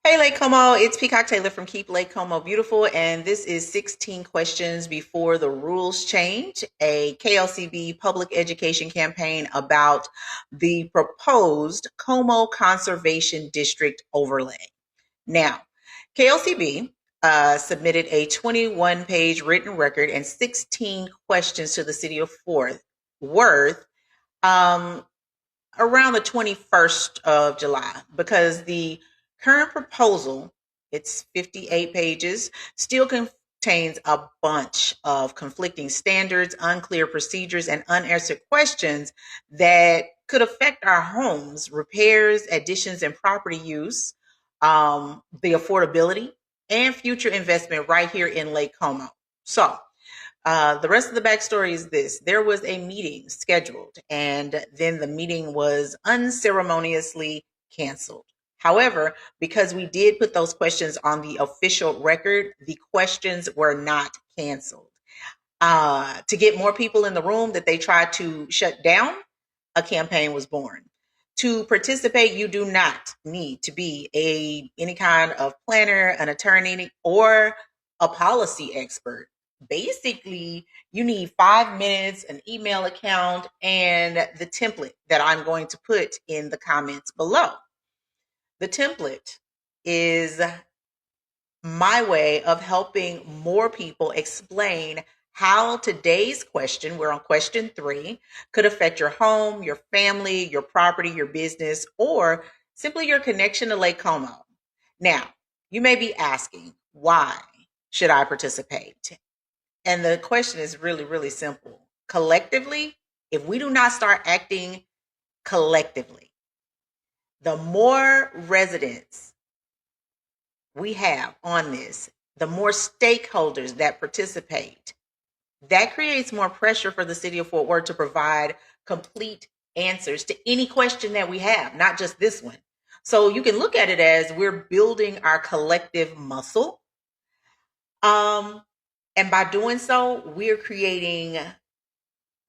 Hey Lake Como, it's Peacock Taylor from Keep Lake Como Beautiful, and this is 16 questions before the rules change, a KLCB public education campaign about the proposed Como Conservation District overlay. Now, KLCB submitted a 21-page written record and 16 questions to the city of Fort Worth um, around the 21st of July because the current proposal, it's 58 pages, still contains a bunch of conflicting standards, unclear procedures, and unanswered questions that could affect our homes, repairs, additions, and property use, the affordability, and future investment right here in Lake Como. So, the rest of the backstory is this. There was a meeting scheduled, and then the meeting was unceremoniously canceled. However, because we did put those questions on the official record, the questions were not canceled. To get more people in the room that they tried to shut down, a campaign was born. To participate, you do not need to be any kind of planner, an attorney, or a policy expert. Basically, you need 5 minutes, an email account, and the template that I'm going to put in the comments below. The template is my way of helping more people explain how today's question, we're on question 3, could affect your home, your family, your property, your business, or simply your connection to Lake Como. Now, you may be asking, why should I participate? And the question is really, really simple. Collectively, if we do not start acting collectively, the more residents we have on this, the more stakeholders that participate, that creates more pressure for the city of Fort Worth to provide complete answers to any question that we have, not just this one. So you can look at it as we're building our collective muscle. And by doing so, we're creating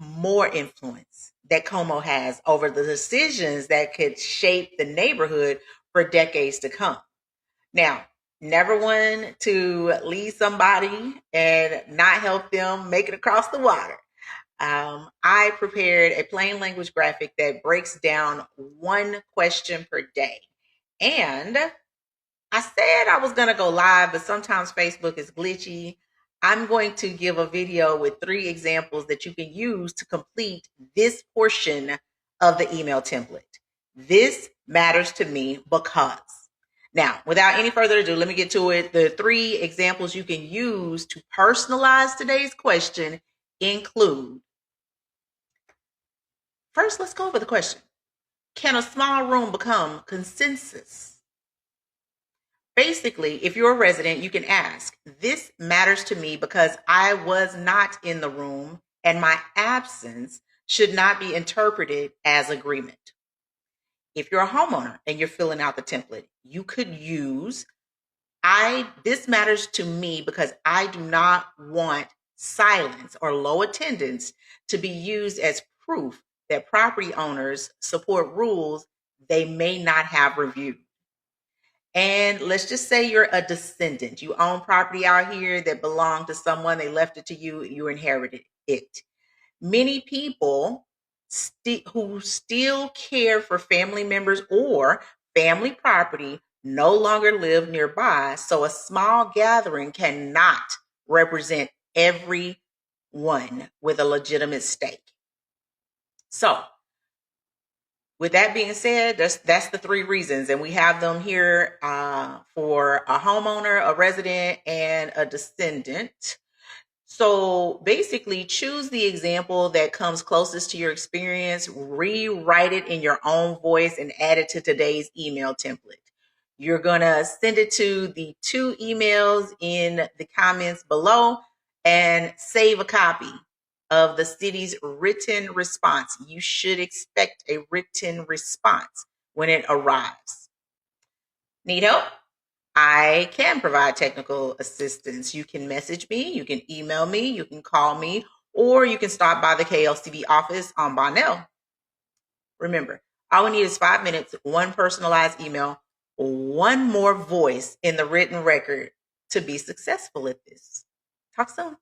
more influence that Como has over the decisions that could shape the neighborhood for decades to come. Now, never one to leave somebody and not help them make it across the water. I prepared a plain language graphic that breaks down one question per day. And I said I was going to go live, but sometimes Facebook is glitchy. I'm going to give a video with 3 examples that you can use to complete this portion of the email template. This matters to me because. Now, without any further ado, let me get to it. The 3 examples you can use to personalize today's question include. First, let's go over the question. Can a small room become consensus? Basically, if you're a resident, you can ask, this matters to me because I was not in the room and my absence should not be interpreted as agreement. If you're a homeowner and you're filling out the template, you could use, this matters to me because I do not want silence or low attendance to be used as proof that property owners support rules they may not have reviewed. And let's just say you're a descendant. You own property out here that belonged to someone, they left it to you, you inherited it. Many people who still care for family members or family property no longer live nearby, so a small gathering cannot represent everyone with a legitimate stake. So, with that being said, that's the 3 reasons, and we have them here for a homeowner, a resident, and a descendant. So basically, choose the example that comes closest to your experience, rewrite it in your own voice, and add it to today's email template. You're going to send it to the 2 emails in the comments below and save a copy of the city's written response. You should expect a written response when it arrives. Need help? I can provide technical assistance. You can message me, you can email me, you can call me, or you can stop by the KLCB office on Bonnell. Remember, all we need is 5 minutes, one personalized email, one more voice in the written record to be successful at this. Talk soon.